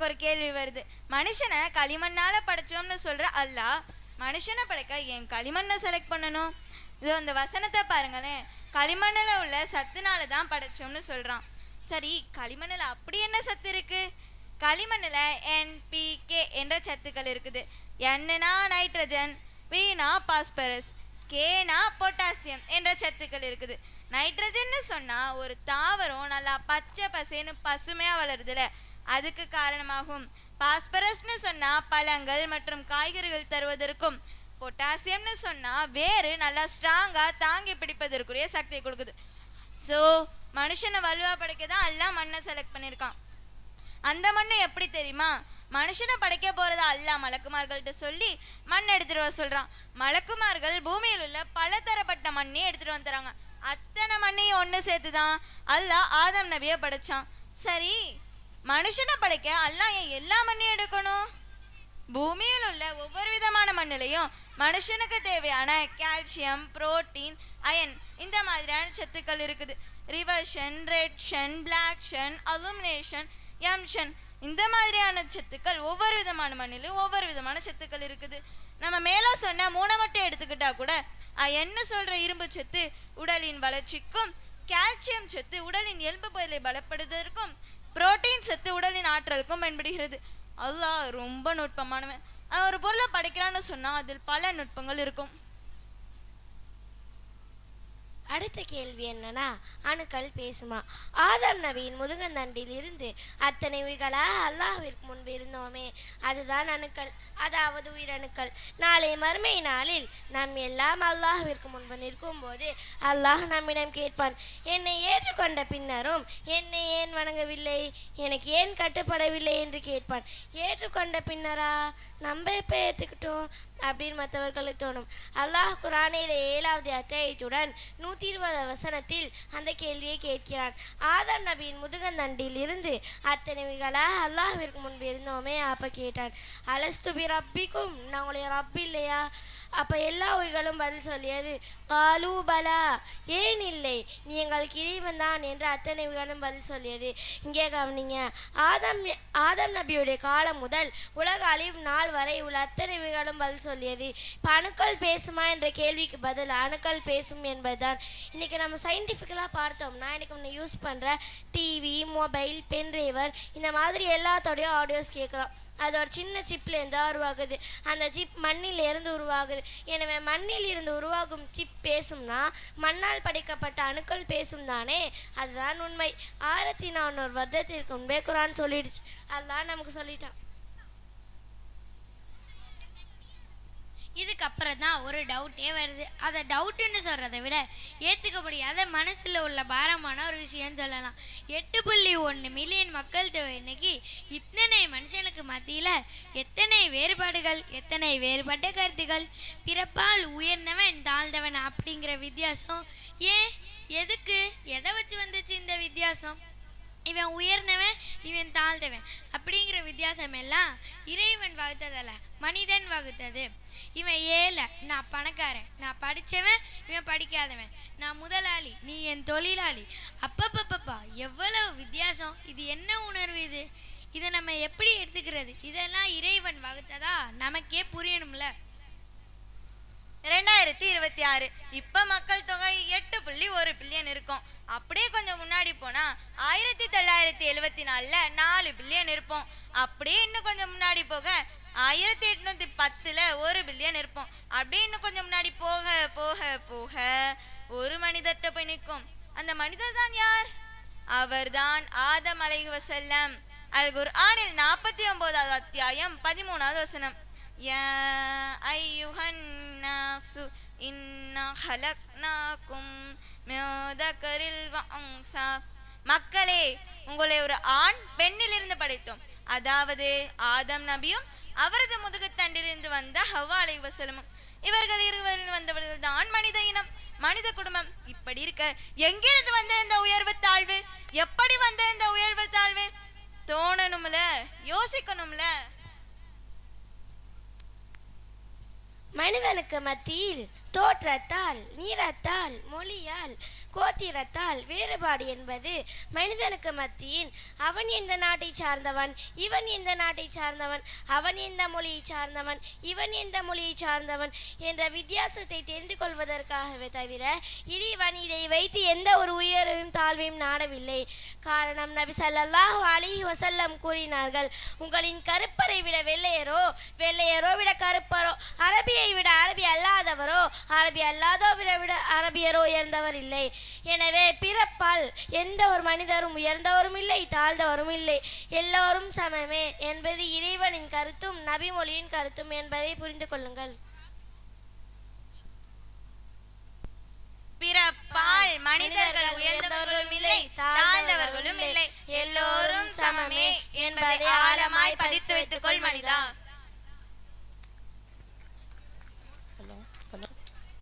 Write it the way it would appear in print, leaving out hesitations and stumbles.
எனக்கு ஒரு கேள்வி வருது. மனுஷனை களிமண்ணால படைச்சோம்னு சொல்ற அல்லாஹ் மனுஷனை படைக்க ஏன் களிமண்ணை செலக்ட் பண்ணணும்? இது அந்த வசனத்தை பாருங்களேன். களிமண்ணில் உள்ள சத்துனால தான் படைச்சோம்னு சொல்றான். சரி, களிமண்ணில் அப்படி என்ன சத்து இருக்கு? களிமண்ணில் என்பிகே என்ற சத்துக்கள் இருக்குது. என்னன்னா நைட்ரஜன், பீனா பாஸ்பரஸ், கேனா பொட்டாசியம் என்ற சத்துக்கள் இருக்குது. நைட்ரஜன்னு சொன்னா ஒரு தாவரம் நல்லா பச்சை பசேன்னு பசுமையா வளருதுல, அதுக்கு காரணமாகும். பாஸ்பரஸ்னு சொன்னா பழங்கள் மற்றும் காய்கறிகள் தருவதற்கும், பொட்டாசியம்னு சொன்னா வேறு நல்லா ஸ்ட்ராங்கா தாங்கி பிடிப்பதற்குரிய சக்தியை கொடுக்குது. ஸோ மனுஷனை வலுவா படைக்க தான் எல்லாம் மண்ணை செலக்ட் பண்ணியிருக்கான். அந்த மண்ணு எப்படி தெரியுமா? மனுஷனை படைக்க போறதா அல்லாஹ் மலக்குமார்கள்ட்ட சொல்லி மண் எடுத்துட்டு வர சொல்றான். மலக்குமார்கள் பூமியில் உள்ள பல தரப்பட்ட மண்ணையும் எடுத்துட்டு வந்துறாங்க. அத்தனை மண்ணையும் ஒன்று சேர்த்து தான் அல்லாஹ் ஆதம் நபியை படைச்சான். சரி, மனுஷனை படைக்க அல்லாஹ் ஏன் எல்லா மண்ணையும் எடுக்கணும்? பூமியில் உள்ள ஒவ்வொரு விதமான மண்ணிலையும் மனுஷனுக்கு தேவையான கால்சியம், புரோட்டீன், அயன் இந்த மாதிரியான சத்துக்கள் இருக்குது. ரிவர்ஷன், ரெட்ஷன், பிளாக்ஷன், அலுமினேஷன், எம்ஷன் இந்த மாதிரியான சத்துக்கள் ஒவ்வொரு விதமான மண்ணிலும் ஒவ்வொரு விதமான சத்துக்கள் இருக்குது. நம்ம மேலே சொன்ன மூணை மட்டும் எடுத்துக்கிட்டா கூட என்ன சொல்ற இரும்பு சத்து உடலின் வளர்ச்சிக்கும், கால்சியம் சத்து உடலின் எலும்பு பகுதியை பலப்படுவதற்கும், புரோட்டீன் சத்து உடலின் ஆற்றலுக்கும் பயன்படுகிறது. அல்லாஹ் ரொம்ப நுட்பமானவன். ஒரு பொருளை படைக்கிறான்னு சொன்னா அதில் பல நுட்பங்கள் இருக்கும். அடுத்த கேள்வி என்னன்னா, அணுக்கள் பேசுமா? ஆதம் நபியின் முதுகந்தண்டில் இருந்து அத்தனைவிகளா அல்லாஹ்விற்கு முன்பு இருந்தோமே, அதுதான் அணுக்கள், அதாவது உயிரணுக்கள். நாளை மறுமை நாளில் நம் எல்லாம் அல்லாஹ்விற்கு முன்பு நிற்கும் போது அல்லாஹ் நம்மிடம் கேட்பான், என்னை ஏற்றுக்கொண்ட பின்னரும் என்னை ஏன் வணங்கவில்லை, எனக்கு ஏன் கட்டுப்படவில்லை என்று கேட்பான். ஏற்றுக்கொண்ட பின்னரா? நம்ம எப்போ ஏற்றுக்கிட்டோம் அப்படின்னு மற்றவர்களுக்கு தோணும். அல்லாஹ் குரானிலே 7வது அத்தியாயத்துடன் 120 வசனத்தில் அந்த கேள்வியை கேட்கிறான். ஆதம் நபியின் முதுகந்தண்டில் இருந்து அத்தனைவிகளா அல்லாஹ்விற்கு முன்பு இருந்தோமே, அப்போ கேட்டான், அலஸ்துபி ரப்பிக்கும், நான் உங்களுடைய ரப் இல்லையா? அப்போ எல்லா உயிர்களும் பதில் சொல்லியது, காலூபலா, ஏன் இல்லை, நீ எங்களுக்கு இறைவன் தான் என்று அத்தனைவிகளும் பதில் சொல்லியது. இங்கே கவனிங்க, ஆதம் நபியுடைய காலம் முதல் உலக அழிவு நாள் வரை உள்ள அத்தனைவிகளும் பதில் சொல்லியது. இப்போ அணுக்கள் பேசுமா என்ற கேள்விக்கு பதில் அணுக்கள் பேசும் என்பதுதான். இன்றைக்கி நம்ம சயின்டிஃபிக்கலாக பார்த்தோம்னா, இன்றைக்கி நம்ம யூஸ் பண்ணுற டிவி, மொபைல், பென்ட்ரைவர் இந்த மாதிரி எல்லாத்தோடையும் ஆடியோஸ் கேட்குறோம். அது ஒரு சின்ன சிப்லேருந்து தான் உருவாகுது. அந்த சிப் மண்ணிலிருந்து உருவாகுது. எனவே மண்ணில் இருந்து உருவாகும் சிப் பேசும்னா மண்ணால் படைக்கப்பட்ட அணுக்கள் பேசும் தானே? அதுதான் உண்மை. 1400 வருடத்திற்கு முன்பே குரான் சொல்லிடுச்சு. அதுதான் நமக்கு சொல்லிட்டான். இதுக்கப்புறம் தான் ஒரு டவுட்டே வருது. அதை டவுட்டுன்னு சொல்கிறத விட ஏற்றுக்க முடியாத மனசில் உள்ள பாரமான ஒரு விஷயம்னு சொல்லலாம். 8.1 மில்லியன் மக்கள் தொகை இன்னைக்கு இத்தனை மனுஷனுக்கு மத்தியில் எத்தனை வேறுபாடுகள், எத்தனை வேறுபட்ட கருத்துக்கள், பிறப்பால் உயர்ந்தவன் தாழ்ந்தவன் அப்படிங்கிற வித்தியாசம் ஏன், எதுக்கு, எதை வச்சு வந்துச்சு இந்த வித்தியாசம்? இவன் உயர்ந்தவன், இவன் தாழ்ந்தவன் அப்படிங்கிற வித்தியாசம் எல்லாம் இறைவன் வகுத்ததல்ல, மனிதன் வகுத்தது. இவன் ஏழை, நான் பணக்காரன், நான் படித்தவன், இவன் படிக்காதவன், நான் முதலாளி, நீ என் தொழிலாளி. அப்பப்பப்பப்பா எவ்வளவு வித்தியாசம்! இது என்ன உணர்வு இது? இதை நம்ம எப்படி எடுத்துக்கிறது? இதெல்லாம் இறைவன் வகுத்ததா? நமக்கே புரியணும்ல. 2026 இப்போ மக்கள் தொகை 8.1 பில்லியன் இருக்கும். அப்படியே கொஞ்சம் முன்னாடி போனா 1974ல் 4 பில்லியன் இருப்போம். அப்படியே இன்னும் கொஞ்சம் முன்னாடி போக 1810ல் 1 பில்லியன் இருப்போம். அப்படியே இன்னும் கொஞ்சம் முன்னாடி போக போக போக ஒரு மனிதர்கிட்ட போய் நிற்கும். அந்த மனிதர் தான் யார்? அவர்தான் ஆதம் அலைஹிவஸல்லம். அல் குர்ஆனில் 49வது அத்தியாயம் 13வது வசனம், யா ஐயுஹன் நாசு இன்னா ஹலக்னாகும் மின் தக்கரில் வ உன்ஸா, மக்களே, உங்களை ஒரு ஆண் பெண்ணிலிருந்து படைத்தோம். அதாவது ஆதம் நபியும் அவரது முதுகுத்தண்டிலிருந்து வந்த ஹவ்வா அலைஹிவஸல்லம். இவர்கள் இருவரில் வந்தவர்கள் தான் மனித இனம், மனித குடும்பம். இப்படி இருக்க எங்கிருந்து வந்த இந்த உயர்வு தாழ்வு? எப்படி வந்த இந்த உயர்வு தாழ்வு? தோணணும்ல, யோசிக்கணும்ல. மனிதனுக்கு மத்தியில் தோற்றத்தால், நிறத்தால், மொழியால், கோத்திரத்தால் வேறுபாடு என்பது மனிதனுக்கு மத்தியில் அவன் எந்த நாட்டை சார்ந்தவன், இவன் எந்த நாட்டை சார்ந்தவன், அவன் எந்த மொழியை சார்ந்தவன், இவன் எந்த மொழியை சார்ந்தவன் என்ற வித்தியாசத்தை தெரிந்து கொள்வதற்காகவே தவிர இறைவன் இதை வைத்து எந்த ஒரு உயர்வையும் தாழ்வையும் நாடவில்லை. காரணம், நபி ஸல்லல்லாஹு அலைஹி வஸல்லம் கூறினார்கள், உங்களின் கருப்பரை விட வெள்ளையரோ, வெள்ளையரோ விட கருப்பரோ, அரபியை விட அரபி அல்லாதவரோ, அரபி அல்லாதவரை விட அரபியரோ உயர்ந்தவர் இல்லை. எனவே பிறப்பால் எந்த ஒரு மனிதரும் உயர்ந்தவரும் இல்லை, தாழ்ந்தவரும் இல்லை, எல்லோரும் சமமே என்பது இறைவனின் கருத்தும் நபி மொழியின் கருத்தும் என்பதை புரிந்து கொள்ளுங்கள். பிறப்பால் மனிதர்கள் உயர்ந்தவர்களும் இல்லை, தாழ்ந்தவர்களும் இல்லை, எல்லோரும் சமமே என்பதை ஆழமாய் பதித்து வைத்துக் கொள் மனிதா.